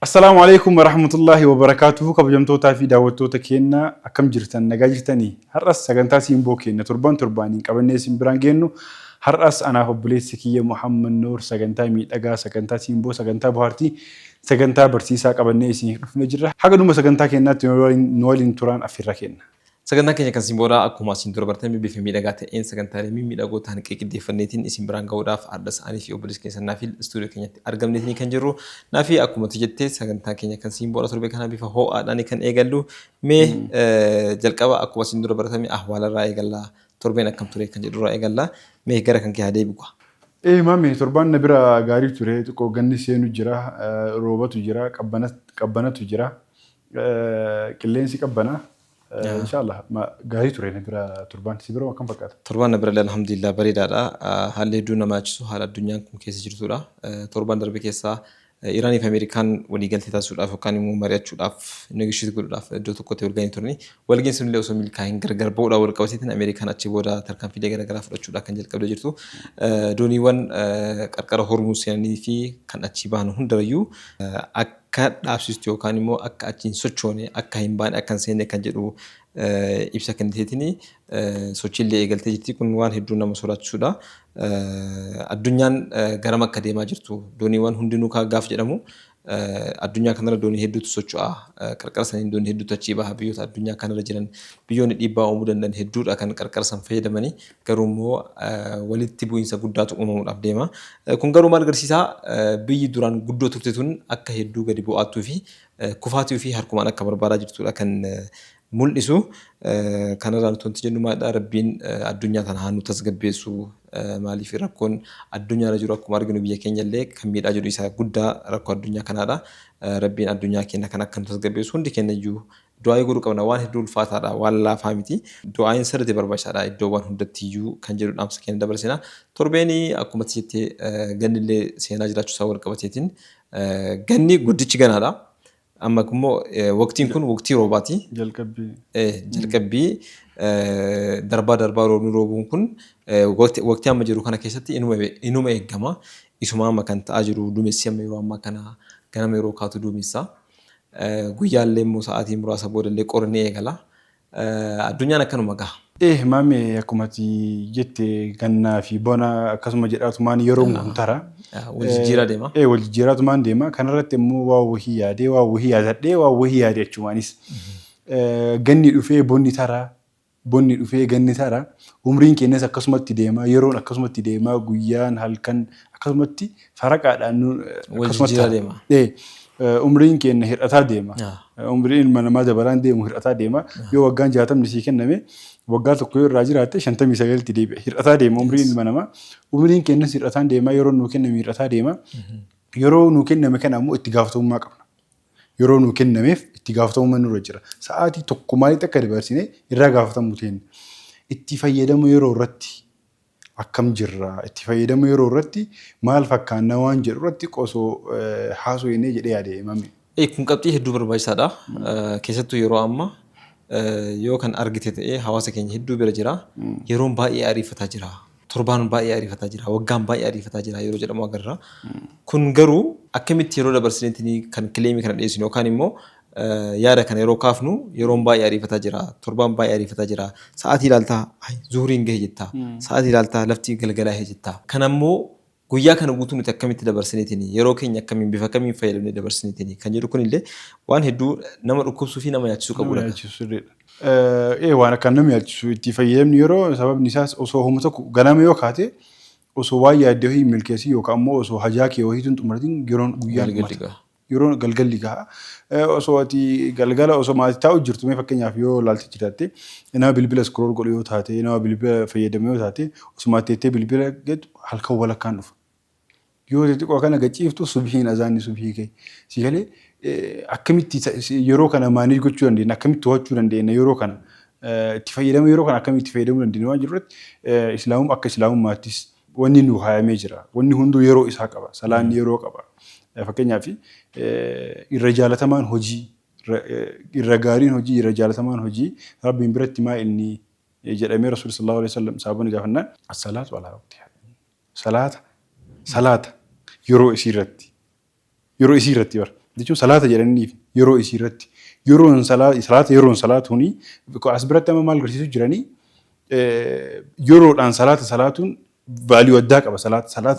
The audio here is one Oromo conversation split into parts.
Assalamu alaikum warahmatullahi wabarakatuh. Kabajamtoota fi daawwattoota keenya akkam jirtan nagaa jirtanii har'as sagantaa siimboo keenya torbaaniin qabannee isin biraan geennu har'as anaaf obboleessi kiyya Muhammad Noor sagantaa miidhagaa sagantaa siimboo sagantaa bohaartii sagantaa barsiisaa qabannee isin dhufnee jirra. Haga dhuma sagantaa keenyaatti nu waliin turaan affeerra kenna. Sagantaa keenya kan simboodhaa akkuma isin dura bartan bifa miidhagaa ta'een sagantaalee miidhagoo ta'an qeeqiddeeffanneetiin isin biraan ga'uudhaaf adda isaanii fi obboleessi keessannaa fi istuudiyoo keenyatti argamneetiin kan jirru. Naafi akkuma jettee sagantaa keenya kan simboodhaa torbee kana bifa ho'aadhaan kan eegallu mee jalqaba akkuma isin dura bartame ahwaalarraa eegallaa torbeen akkam ture kan jedhurraa eegallaa mee gara kan kee haa deebi'u. Maami torbaan na bira gaarii ture xiqqoo ganni seenu jira roobatu jira qabbanatu jira qilleensi qabbana. Inshallah gaarii ture na bira torbaan si bira akkam fakkaata. Torbaan na bira alhamdulillah bareedaadha. Haalli hedduu nama achisu haala addunyaan kun keessa jirtudha. Torbaan darbe keessaa Iraanii fi Ameerikaan waliigaltee taasisuudhaaf yookaan immoo mari'achuudhaaf negotiate godhuudhaaf iddoo tokkotti walgahanii turani. Walgahiin sunillee osoo milkaa'in gargar ba'uudhaan wal qabateetiin Ameerikaan achi booda tarkaanfiilee garaagaraa fudhachuudhaan kan jalqabdee jirtu. Dooniiwwan qarqara Hormuuz seenanii fi kan achi bahan hundayyuu akka dhaabsistu yookaan immoo akka achiin sochoone akka hin baane akka hin seenne kan jedhu ibsa kenniteetiin sochiilee eegaltee jirti. Kun waan hedduu nama sodaachisuudha. Addunyaan garam akka deemaa jirtu dooniiwwan hundinuu gaaf jedhamu addunyaa kanarra doonii hedduutu socho'a. Qarqara saniin doonii hedduutu achii baha biyyoota addunyaa kanarra jiran biyyoonni dhiibbaa uumuu danda'an hedduudha kan qarqara san fayyadamanii garuu immoo walitti bu'iinsa guddaatu uumamuudhaaf deema. Kun garuu maal agarsiisaa biyyi duraan guddoo turte tun akka hedduu gadi bu'aattuu fi kufaatii fi harkumaan akka barbaadaa jirtudha kan mul'isu. Kanarraan wanti jennu maalidha rabbiin addunyaa tana haa nu tasgabbeessu maaliif rakkoon addunyaarra jiru akkuma arginu biyya keenya illee kan miidhaa jiru isa guddaa rakkoo addunyaa kanaadha. Rabbiin addunyaa keenya kan akka nu tasgabbeessu hundi keenya iyyuu du'aa godhuu qabna waan hedduu ulfaataadha waan laafaa miti. Du'aan sirriitti barbaachisaadha iddoowwan hundatti iyyuu kan jedhu dhaamsa keenya dabarsina. Torbeen akkuma jettee gannillee seenaa jiraachuu isaa wal qabateetiin ganni guddichi ganaadha. Amma immoo waqtiin kun waqtii roobaati. Jalqabbii darbaa roobuun kun waqtii amma jiru kana keessatti inuma eegama. Isuma amma kan ta'aa jiru duumessi amma yeroo ammaa kana ganama yeroo kaatu duumessa. Guyyaallee immoo sa'aatii muraasa boodallee qorni eegala. Addunyaan akkanuma gaha. Maami akkuma jette gannaa fi bona akkasuma jedhatumaan yeroo guutara. Wal jijjiiraa deema. Wal jijjiiraatumaan deema. Kanarratti immoo waa wahii yaadee waa wahii yaadadhee waa wahii yaadee jechuunis. Ganni dhufee bonni tara. Bonni dhufee ganni tara. Umriin keenyas akkasumatti deema. Yeroon akkasumatti deema. Guyyaan halkan akkasumatti faraqaadhaan wal jijjiiraa deema. Umriin keenya hir'ataa deema. Umriin ilma namaa dabalaan deemu hir'ataa deema. Yoo waggaan 60 sii kenname waggaa tokko irraa jiraatte 59tti deebi'a. Hir'ataa deema umriin ilma namaa. Umriin keenyas hir'ataa deema. Yeroo nuu kenname hir'ataa deema. Yeroo nuu kenname kana immoo itti gaafatamummaa qabna. Yeroo nuu kennameef itti gaafatamummaa nurra jira. Sa'aatii tokko maalitti akka dabarsine irraa gaafatamuu teenya. Itti fayyadamu yeroo irratti akkam jirra itti fayyadamu yeroo irratti maal fakkaanna waan jedhu irratti qosoo haasofnee jedhee yaade mamni. Kun qabxii hedduu barbaachisaadha. Keessattuu yeroo amma yoo kan argite ta'ee hawaasa keenya hedduu bira jira. Yeroon baay'ee ariifataa jira. Torbaan baay'ee ariifataa jira. Waggaan baay'ee ariifataa jira yeroo jedhamu agarra. Kun garuu akkamitti yeroo dabarsineetiin kan kileemii kana dhiyeessinu yookaan immoo yaada kana yeroo kaafnu yeroon baay'ee ariifataa jira. Torbaan baay'ee ariifataa jira. Sa'aatii ilaaltaa zuhuriin gahe jetta. Sa'aatii ilaaltaa lafti galgalaa gahe jetta. Kanammoo guyyaa kana guutuu nuti akkamitti dabarsineetiin yeroo keenya akkamiin bifa kamiin fayyadamnee dabarsineetiin kan jedhu kunillee waan hedduu nama dhukkubsuu fi nama yaachisuu qabudha. Waan akka nama yaachisu itti fayyadamni yeroo sababni isaas osoo humna tokko ganama yoo kaate osoo waan yaaddee hin milkeessin yookaan immoo osoo hajaa kee wahiituun xumuratiin yeroon guyyaan dhumata. Yeroon galgalli gaha. Osoo ati galgala osoo maatii taa'u jirtu mee fakkeenyaaf yoo laalti jiraatte nama bilbila scroll godhu yoo taate nama bilbila fayyadamu yoo taate osoo teettee bilbila geettu halkan walakkaan dhufa. Yoo xixiqqoo kana gachiiftu subhiin azaanni subhii kee. Si galee akkamitti yeroo kana maanii gochuu dandeenya akkamitti to'achuu dandeenya yeroo kana itti fayyadamu yeroo kana akkamitti fayyadamuu dandeenya waan jirutti islaamum akka islaamummaattis wanni nu haayamee jira. Wanni hunduu yeroo isaa qaba. Salaanni yeroo qaba. Fakkeenyaaf irra jaalatamaan hojii irra gaariin hojii irra jaalatamaan hojii rabbiin biratti maa inni jedhamee rasuul sallallahu alaihi wasallam saabonni gaafannaan as-salaatu ala waqtihaa. Salaata salaata yeroo isii irratti bara jechuun salaata jedhaniif yeroo isii irratti yeroon salaatuuni as biratti amma maal agarsiisu jiranii yeroodhaan salaatuun vaaliyuu addaa qaba.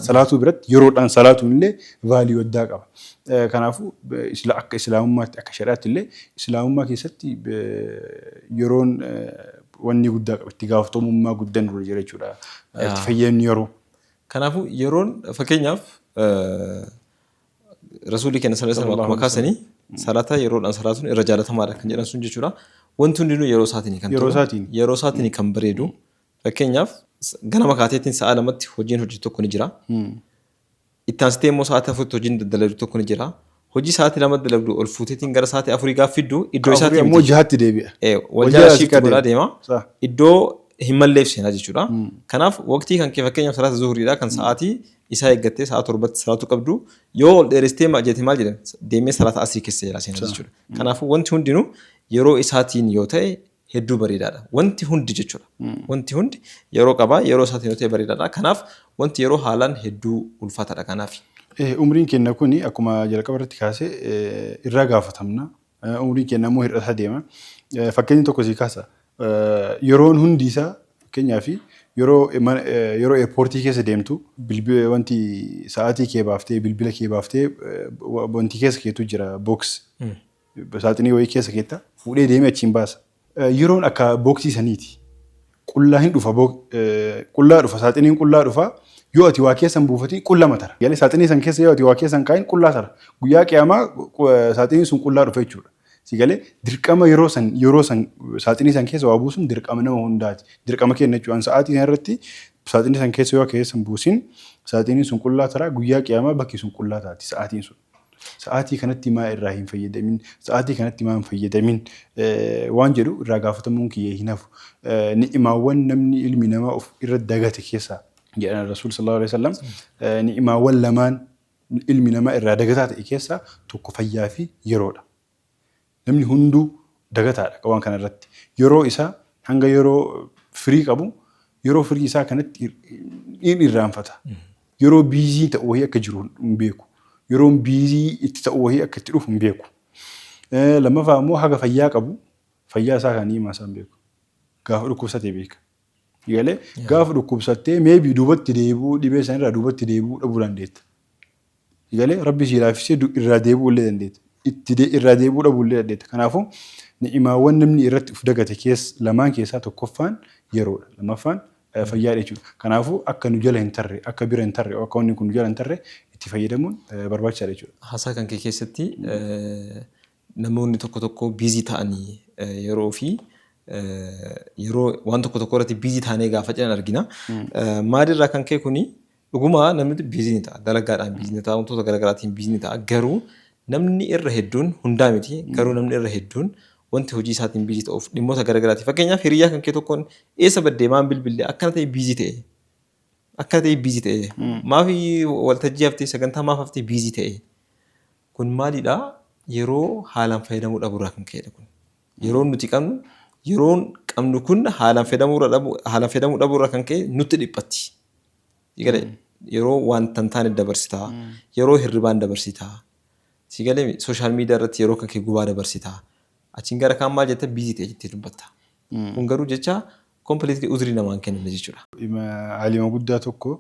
Salaatuu biratti yeroodhaan salaatuun illee vaaliyuu addaa qaba. Kanaafuu akka islaamummaatti akka shari'aatti illee islaamummaa keessatti yeroon wanni guddaa qaba. Itti gaafatamummaa guddaan dura jira jechuudha. Itti fayyadamni yeroo. Kanaafuu yeroon fakkeenyaaf rasuulli keenya sallallahu alaihi wasallam akkuma kaasanii salaata yeroodhaan salaatuun irra jaalatamaadha kan jedhan sun jechuudha. Wanti hundinuu yeroo isaatiin kan bareedu fakkeenyaaf ganama kaateetiin sa'a lamatti hojiin hojjetu tokko ni jira. Itti aansitee immoo sa'aatii afuritti hojiin dalagdu tokko ni jira. Hojii sa'aatii lama dalagdu ol fuuteetiin gara sa'aatii afurii gaaf fiddu iddoo isaatiin immoo jihaatti deebi'a. Wal jala shiiftu godhaa deema. Iddoo hin malleefsinaa jechuudha. Kanaaf waqtii kan kee fakkeenyaaf salaata zuhuriidha kan sa'aatii isaa eeggattee sa'a torbatti salaatu qabdu yoo ol dheeristee jettee maal jedhan deemee salaata asrii keessa jala seenaa jechuudha. Kanaafuu wanti hundinuu yeroo isaatiin yoo ta'e hedduu bareedaadha. Wanti hundi jechuudha. Wanti hundi yeroo qaba yeroo isaatiin yoo ta'e bareedaadha. Kanaaf wanti yeroo haalaan hedduu ulfaataadha kanaaf. Umriin keenya kuni akkuma jalqaba irratti kaasee irraa gaafatamna. Umriin keenya immoo hir'ataa deema. Fakkeenyi tokko sii kaasa. Yeroon hundi isaa fakkeenyaaf yeroo eerpoortii keessa deemtu wanti sa'aatii kee baaftee bilbila kee baaftee wanti keessa keetu jira books saaxinii wayii keessa keetta fuudhee deemee achiin baasa. Yeroon akka booksii saniiti. Qullaa hin dhufa qullaa dhufa saaxiniin qullaa dhufa yoo ati waa keessan buufatii qullaa matara. Yaani saaxinii san keessa yoo ati waa keessan kaayin qullaa tara. Guyyaa qiyaamaa saaxiniin sun qullaa dhufa jechuudha. Sigalee dirqama yeroo san saaxinii san keessa waa buusuun dirqama nama hundaati. Dirqama kenna jechuudha. Sa'aatii sana irratti saaxinii san keessa yoo keessan buusin saaxiniin sun qullaa tara guyyaa qiyaamaa bakki sun qullaa taati sa'aatiin sun. Sa'aatii kanatti maa irraa hin fayyadamin sa'aatii kanatti maa hin fayyadamin waan jedhu irraa gaafatamuun kiyyee hin hafu. Ni'imaawwan namni ilmi namaa of irra dagate keessaa jedhan Rasuul sallallahu alaihi wasallam ni'imaawwan lamaan ilmi namaa irraa dagataa ta'e keessaa tokko fayyaa fi yeroodha. Namni hunduu dagataadha waan kana irratti. Yeroo isaa hanga yeroo firii qabu yeroo firii isaa kanatti hin irraanfata. Yeroo biizii ta'u wayii akka jiru hin beeku. Yeroon biizii itti ta'u wayii akka itti dhufu hin beeku. Lammaffaa immoo haga fayyaa qabu fayyaa isaa kan himaa isaa hin beeku. Gaafa dhukkubsatee beeka. Galee gaafa dhukkubsattee meebii duubatti deebi'uu dhibee sanirraa duubatti deebi'uu dhabuu dandeetta. Galee rabbi si laafisee irraa deebi'uu illee dandeetta. Irraa deebi'uu dhabuu illee dandeetta. Kanaafuu ni'imaawwan namni irratti of dagate lamaan keessaa tokkoffaan yeroodha. Lammaffaan fayyaadha jechuudha. Kanaafuu akka nu jala hin tarre akka bira hin tarre akka wanni kun nu jala hin tarre itti fayyadamuun barbaachisaadha jechuudha. Haasaa kan kee keessatti namoonni tokko biizii ta'anii yeroo fi yeroo waan tokko irratti biizii ta'anii gaafa jedhan argina. Maalirraa kan kee kuni dhuguma namni biizii ni ta'a. Dalagaadhaan biizii ni ta'a. Wantoota garaagaraatiin biizii ni ta'a. Garuu namni irra hedduun hundaa miti. Garuu namni irra hedduun wanti hojii isaatiin biizii ta'uuf dhimmoota garaagaraati. Fakkeenyaaf hiriyaa kan kee tokkoon eessa baddee maan bilbilee akkana ta'e biizii ta'e. Akka ta'e biizii ta'e. Maafi waltajjii haftee sagantaa maaf haftee biizii ta'e. Kun maalidhaa? Yeroo haalaan fayyadamuu dhabuurraa kan ka'edha kun. Yeroon nuti qabnu kun haalaan fayyadamuu dhabuurraa kan ka'e nutti dhiphatti. Yeroo wanta hin taane dabarsitaa. Yeroo hirribaan dabarsitaa. Sigalee sooshaal miidiyaa irratti yeroo kan kee gubaa dabarsitaa. Achiin gara kaan maal jetta biizii ta'e jettee dubbatta. Kun garuu jecha kompiliitii uzrii namaan kenname jechuudha. Aalima guddaa tokko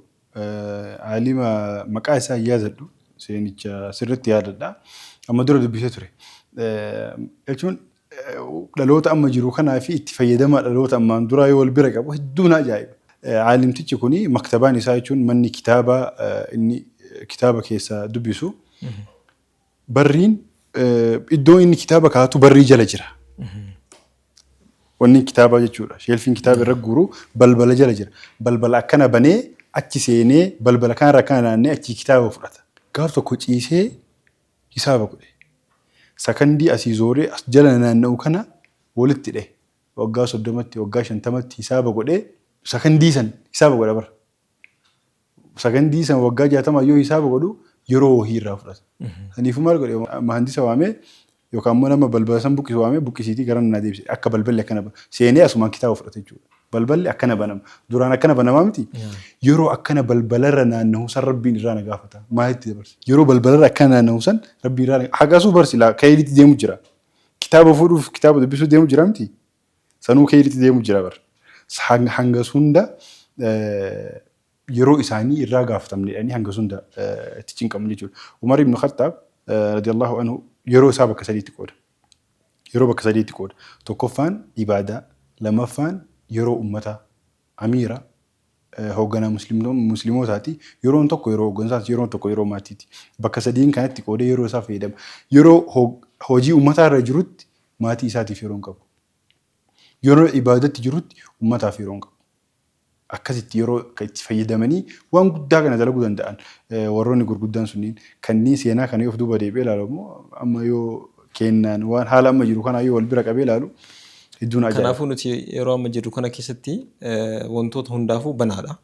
aalima maqaa isaa yaadadhu seenicha sirriitti yaadadha. Amma dura dubbisee ture. Jechuun dhaloota amma jiru kanaa fi itti fayyadamaa dhaloota ammaan duraa yoo wal bira qabu hedduun ajaa'iba. Aalimtichi kuni maktabaan isaa jechuun manni kitaabaa inni kitaaba keessaa dubbisu barriin iddoo inni kitaaba kaatu barrii jala jira. Wanni kitaaba jechuudha. Sheelfiin kitaaba irra guuru balbala jala jira. Balbala akkana banee achi seenee balbala kanarra akkana naannee achi kitaaba fudhata. Gaaf tokko ciisee hisaaba godhe. Sakandii asii zooree as jala naanna'u kana walitti hidhe. Waggaa 30tti waggaa 50tti hisaaba godhee sakandii san hisaaba godha bara. Sakandii san waggaa 60 yoo hisaaba godhu yeroo wahii irraa fudhata. Kanaafuu maal godhe mahandisa waamee yookaan immoo nama balbala san buqqisu waamee buqqisiitii gara nana deebise akka balballi akkana seenee asumaan kitaaba fudhate jechuudha. balballi akkana banama. Duraan akkana banamaa miti. Yeroo akkana balbalarra naanna'u san rabbiin irraa na gaafata. Maalitti dabarsa? Yeroo balbalarra akkana naanna'u san rabbiin irraa hagasuu barsi kaayilitti deemu jira. Kitaaba fuudhuuf kitaaba dubbisuu deemu jira miti. Sanuu kaayilitti deemu jira bar. Hanga hunda yeroo isaanii irraa gaafatamne jedhanii hanga hunda itti cinqamu jechuudha. Umar ibn Khattaab radiyallahu anhu yeroo isaa bakka sadiitti qooda. Yeroo bakka sadiitti qooda. Tokkoffaan ibaadaa, lamaffaan yeroo ummata amiira hoogganaa muslimootaati. Yeroon tokko yeroo hooggansaati, yeroon tokko yeroo maatiiti. Bakka sadiin kanatti qoodee yeroo isaa fayyadama. Yeroo hojii ummataa irra jirutti maatii isaatiif yeroo hin qabu. Yeroo ibaadatti jirutti ummataaf yeroo hin qabu. Akkasitti yeroo itti fayyadamanii waan guddaa kana dalaguu danda'an warroonni gurguddaan sunniin kanneen seenaa kana yoo of duuba deebi'ee ilaalu immoo amma yoo kennaan waan haala amma jiru kana yoo wal bira qabee ilaalu hedduun ajaa'iba. Kanaafuu nuti yeroo amma jiru kana keessatti wantoota hundaafuu banaadha.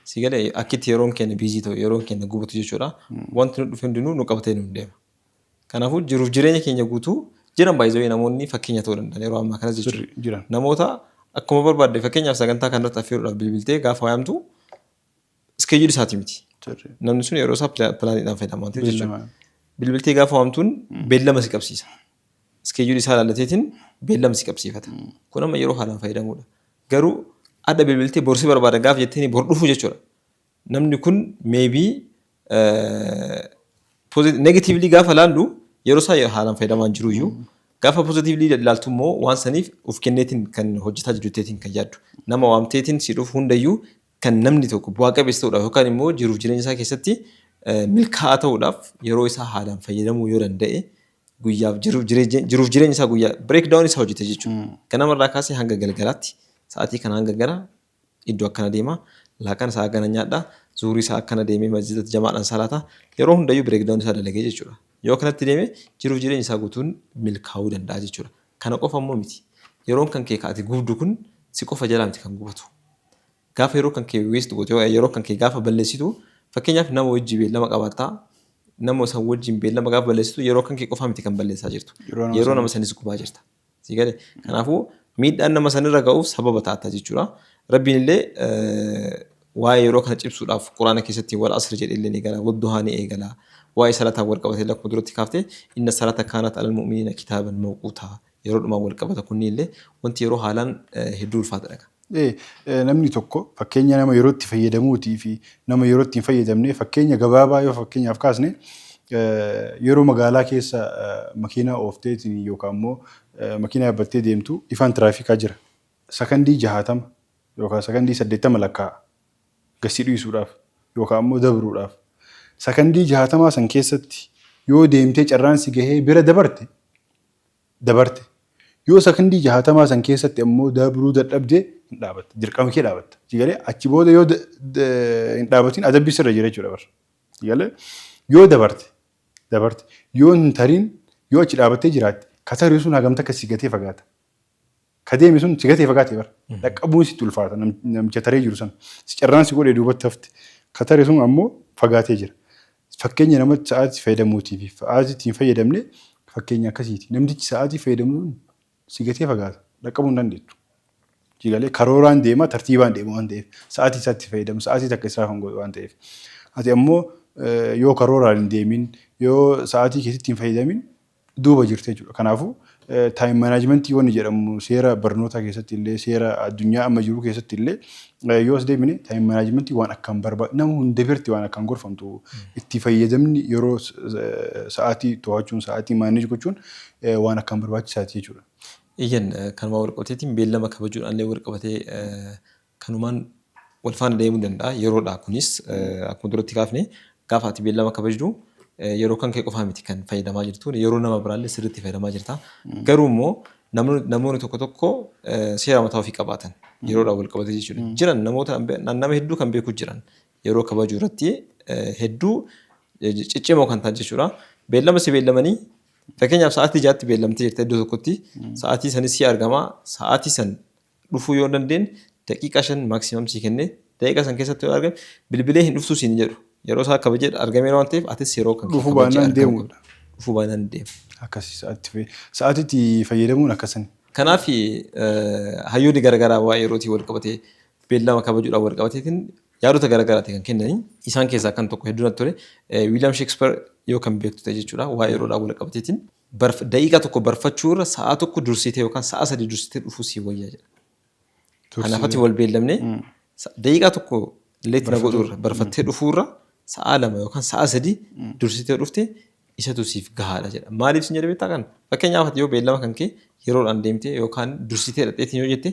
Si galee akkitti yeroon keenya biizii ta'u yeroon keenya gubatu jechuudha. Wanti nu dhufe hundinuu nu qabatee nu deema. Kanaafuu jiruuf jireenya keenya guutuu jiran baay'ee namoonni fakkeenya ta'uu danda'an yeroo ammaa kanas jechuudha. Namoota akkuma barbaadde fakkeenyaaf sagantaa kanarratti affeeruudhaaf bilbiltee gaafa waamtu iskeejuulii isaatii miti. Namni sun yeroo isaa pilaaniidhaan fayyadamaa jechuudha. Bilbiltee gaafa waamtuun beellama si qabsiisa. Iskeejuulii isaa ilaalateetiin beellama si qabsiifata. Kun amma yeroo haalaan fayyadamuudha. Garuu adda bilbiltee borsii barbaada gaafa jettee bor dhufu jechuudha. Namni kun meebii negatiivlii gaafa laallu yeroo isaa haalaan fayyadamaa jiru iyyuu gaafa pozitiivlii ilaaltu immoo waan saniif of kenneetiin kan hojjetaa jirteetiin kan yaaddu. Nama waamteetiin si dhufu hundayyuu kan namni tokko bu'aa qabeessa ta'uudhaaf yookaan immoo jiruuf jireenya isaa keessatti milkaa'aa ta'uudhaaf yeroo isaa haalaan fayyadamuu yoo danda'e guyyaaf jiruuf jireenya isaa guyyaa bireekdaawun isaa hojjete jechuudha. Ganamarraa kaasee hanga galgalaatti sa'aatii kana hanga gara iddoo akkana deema laaqana isaa akkana nyaadha zuurii isaa akkana deemee masjidatti jamaadhaan salaata yeroo hundayyuu bireekdaawun isaa dalagee jechuudha. Yoo kanatti deeme jiruuf jireenya isaa guutuun milkaa'uu danda'a jechuudha. Kana qofa immoo miti. Yeroon kan kee kaa'ate gubdu kun si qofa jalaa miti kan gubatu. Gaafa yeroo kan kee weest goote yeroo kan kee gaafa balleessitu fakkeenyaaf nama wajjin beellama qabaattaa nama san wajjin beellama gaafa balleessitu yeroo kan kee qofa miti kan balleessaa jirtu. Yeroo nama sanis gubaa jirta. Si galee kanaafuu miidhaan nama sanirra ga'uuf sababa taata jechuudha. Rabbiin illee waa'ee yeroo kana cibsuudhaaf quraana keessatti wal asri jedhee illee ni gala wadduhaa ni eegala. Waa'ee salaataan wal qabatee lakkuma duratti kaaftee inna salaata kaanat alal mu'miniina kitaaban mawquutaa yeroo dhumaan wal qabata kunni illee wanti yeroo haalaan hedduu ulfaataadha. Namni tokko fakkeenya nama yeroo itti fayyadamuutii fi nama yeroo itti hin fayyadamne fakkeenya gabaabaa yoo fakkeenyaaf kaasne yeroo magaalaa keessa makiinaa oofteetiin yookaan immoo makiinaa yaabbattee deemtu ifaan tiraafikaa jira. Sakandii 60 yookaan sakandii 80 lakkaa'a gasii dhiisuudhaaf yookaan immoo dabruudhaaf. Sakandii 60 san keessatti yoo deemtee carraan si gahee bira dabarte yoo sakandii 60 san keessatti ammoo dabruu dadhabdee hin dhaabatta dirqama kee dhaabatta jigalee achi booda yoo hin dhaabatiin adabbii sirra jira jechuudha bar jigalee yoo dabarte yoo hin tariin yoo achi dhaabattee jiraatte katarii sun hagamta akka si gatee fagaata kadeemi sun si gatee fagaate bar dhaqqabuun sitti ulfaata namicha taree jiru san si carraan si godhee duubatti hafte katarii sun ammoo fagaatee jira. Fakkeenya namatti sa'aatii fayyadamuutii fi sa'aatii hin fayyadamne fakkeenya akkasiiti. Namtichi sa'aatii fayyadamuun si gatee fagaata. Dhaqqabuu hin dandeettu. Jigalee karooraan deema tartiibaan deema waan ta'eef sa'aatii isaatti fayyadamu sa'aatii takka isaa kan godhu waan ta'eef. Ati ammoo yoo karooraan hin deemin yoo sa'aatii keessatti hin fayyadamin duuba jirte jechuudha. Kanaafuu taayim maanaajmentii wanni jedhamu seera barnootaa keessatti illee seera addunyaa amma jiru keessatti illee yoo as deemine taayim maanaajmentii waan akkaan barbaadu nama hunda birti waan akkaan gorfamtu itti fayyadamni yeroo sa'aatii to'achuun sa'aatii maaneej gochuun waan akkaan barbaachisaati jechuudha. Iyyan kanuma walqabateetiin beellama kabajuudhaan illee walqabatee kanumaan wal faana deemuu danda'a yeroodha kunis akkuma duratti kaafne gaafa ati beellama kabajdu yeroo kan kee qofaa miti kan fayyadamaa jirtu yeroo nama biraallee sirriitti fayyadamaa jirta. Garuu immoo namoonni tokko seera mataa ofii qabaatan yeroodhaan wal qabatee jechuudha. Jiran namoota nama hedduu kan beeku jiran yeroo kabajuu irratti hedduu ciccimoo kan ta'an jechuudha. Beellama si beellamanii fakkeenyaaf sa'aatii 6tti beellamtee jirta iddoo tokkotti sa'aatii sanis si argama sa'aatii san dhufuu yoo dandeenye daqiiqaa 5 maaksimam si kenne daqiiqaa san keessatti yoo argame bilbilee hin dhuftu siin jedhu. Yeroo isaa kabajee argamee waan ta'eef atis yeroo kan dhufuu baanaan deemu. Dhufuu baanaan deemu. Akkasii sa'aatiitti fayyadamuun akkasani. Kanaaf hayyoonni garaagaraa waa'ee yerootii wal qabatee beellama kabajuudhaan wal qabateetiin yaadota garaagaraati kan kennanii isaan keessaa kan tokko hedduu natti tole Wiiliyaam Sheekspeer yoo kan beektu ta'e jechuudha waa'ee yeroodhaan wal qabateetiin daqiiqaa tokko barfachuu irra sa'a tokko dursitee yookaan sa'a sadii dursitee dhufuu si wayyaa jedha. Kanaafatti wal beellamnee daqiiqaa tokko leetti na godhu irra barfattee dhufuu irra sa'a lama yookaan sa'a sadii dursitee dhuftee isatu siif gahaadha jedha. Maaliif sin jedhee beektaa kana? Fakkeenyaaf yoo beellama kan kee yeroodhaan deemtee yookaan dursitee dhadheetiin yoo jette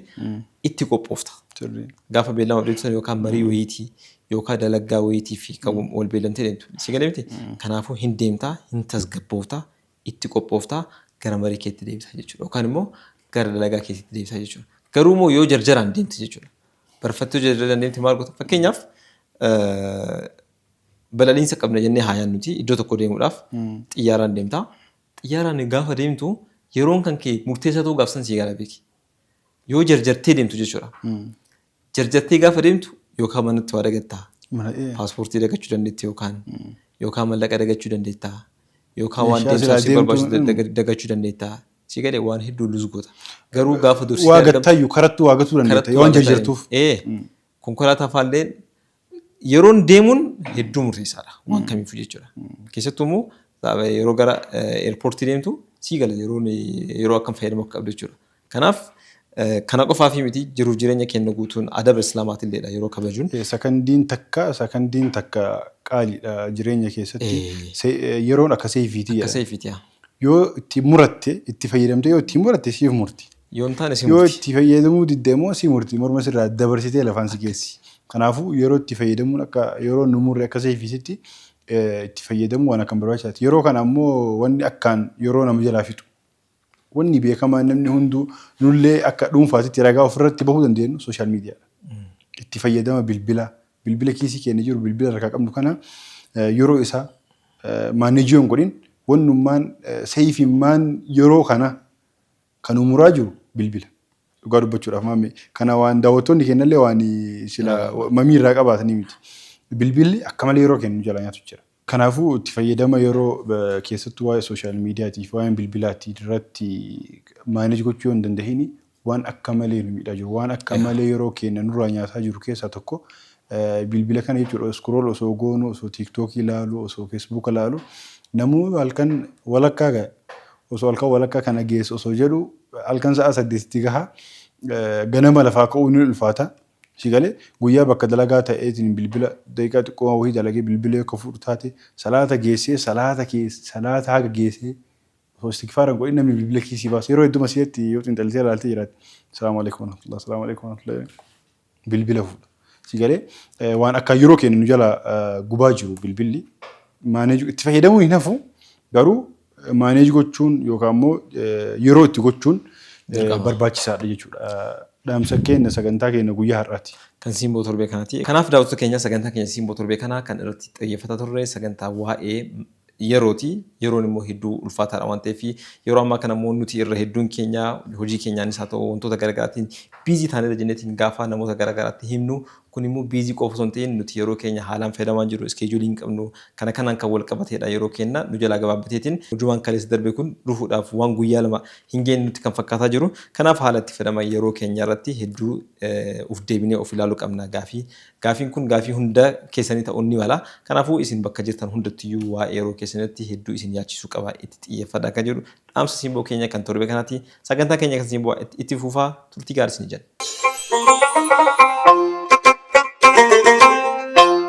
itti qophoofta. Gaafa beellama deemtu yookaan marii wayiitii yookaan dalagaa wayiitii fi kan wal beellamtee deemtu. Si galee miti? Kanaafuu hin deemtaa, hin tasgabbooftaa, itti qophooftaa gara marii keetti deebisaa jechuudha. Yookaan immoo gara dalagaa keetti deebisaa jechuudha. Garuu immoo yoo jarjaraan deemte jechuudha. Barfattoo jarjaraan deemte maal goota? Fakkeenyaaf balaliinsa qabna jennee haayaan nuti iddoo tokko deemuudhaaf xiyyaaraan deemtaa. Xiyyaaraan gaafa deemtu yeroon kan kee murteessaa ta'uu gaafsan si gaala beeki. Yoo jarjartee deemtu jechuudha. Jarjartee gaafa deemtu yookaan manatti waa dagattaa. Paaspoortii dagachuu dandeetti yookaan mallaqa dagachuu dandeettaa. Yookaan waan deemsaaf si barbaachisu dagachuu dandeettaa. Si galee waan hedduu luz goota. Garuu gaafa dursitee waa gattaayyuu karattuu waa gatuu dandeetta yoo jarjartuuf. Konkolaataa faallee yeroon deemuun hedduu murteessaadha waan kamiifuu jechuudha. Keessattuu immoo yeroo gara eerpoortii deemtu sii gala yeroo akkam fayyadamu akka qabdu jechuudha. Kanaaf kana qofaaf miti jiruuf jireenya keenya guutuun adaba islaamaatiilleedha yeroo kabajuun. Sakandiin takka qaaliidha jireenya keessatti yeroon akka seefiitii jedha. Akka seefiitii. Yoo itti muratte itti fayyadamte yoo itti muratte siif murti. Yoo hin taane si Yoo murti. itti fayyadamuu didde immoo si murti morma sirraa dabarsitee lafaan si geessi. Kanaafuu yeroo itti fayyadamuun akka yeroo nu murre akka seefiisitti itti fayyadamu waan akka barbaachisaati. Yeroo kana ammoo wanni akkaan yeroo nama jalaa fixu. Wanni beekamaa namni hunduu nullee akka dhuunfaatitti ragaa ofirratti bahuu dandeenyu sooshaal miidiyaadha. Itti fayyadama bilbila kiisii keenya jiru bilbila harkaa qabnu kana yeroo isaa maaneejiyoon godhin wannummaan seefimmaan yeroo kana kan umuraa jiru bilbila. Dhugaa dubbachuudhaaf maamee kana waan daawwattoonni kennallee waan sila mamii irraa qabaatanii miti. Bilbilli akka malee yeroo kennu jala nyaatu jira. Kanaafuu itti fayyadama yeroo keessattuu waa'ee sooshaal miidiyaatiif waa'ee bilbilaatii irratti maaneej gochuu yoo hin danda'ini waan akka malee nu miidhaa jiru. Waan akka malee yeroo keenya nurraa nyaataa jiru keessaa tokko bilbila kana jechuudha. Iskrool osoo goonu osoo tiiktookii ilaalu osoo feesbuuka ilaalu namuu halkan walakkaa osoo halkan walakkaa kana geessu osoo jedhu halkan sa'a 8 gahaa ganama lafaa ka'uu ni ulfaata. Sigalee guyyaa bakka dalagaa ta'eetiin bilbila daqiiqaa xiqqoo wayii dalagee bilbila akka fudhu taate salaata geessee salaata haga geessee osoo istikfaaraan godhin namni bilbila kiisii baasa. Yeroo hedduu masiitti yoo xiinxaltee ilaaltee jiraate salaamu alaikum warahmatullahi salaamu alaikum warahmatullahi bilbila fuudha. Sigalee waan akka yeroo keenya nu jala gubaa jiru bilbilli maaneej itti fayyadamuu hin hafu garuu maaneej gochuun yookaan immoo yeroo itti gochuun barbaachisaadha jechuudha. Dhaamsa keenya sagantaa keenya guyyaa har'aati. Kan simboo torbee kanaati. Kanaaf daawwattoota keenya sagantaa keenya simboo torbee kanaa kan irratti xiyyeeffataa turre sagantaa waa'ee yerooti. Yeroon immoo hedduu ulfaataadha waan ta'eef yeroo ammaa kana immoo nuti irra hedduun keenya hojii keenyaanis haa ta'u wantoota garaagaraatiin biizii taanee jenneetiin gaafa namoota garaagaraatti himnu kun immoo biizii qofa osoo hin ta'in nuti yeroo keenya haalaan fayyadamaa jiru iskeejuulii hin qabnu kana kanaan kan wal qabateedha yeroo keenya nu jalaa gabaabbateetiin hojumaan kaleessa darbe kun dhufuudhaaf waan guyyaa lama hin geenye nuti kan fakkaataa jiru kanaaf haala itti fayyadamaa yeroo keenya irratti hedduu uf deebinee of ilaaluu qabna gaafiin kun gaafii hunda keessanii ta'uu ni mala kanaafuu isin bakka jirtan hundattiyyuu waa'ee yeroo keessanitti hedduu isin yaachisuu qaba itti xiyyeeffadhaa kan jedhu dhaamsa simboo keenya kan torbee kanaati sagantaa keenya kan simboo itti fufaa turtii gaarii isin jedha.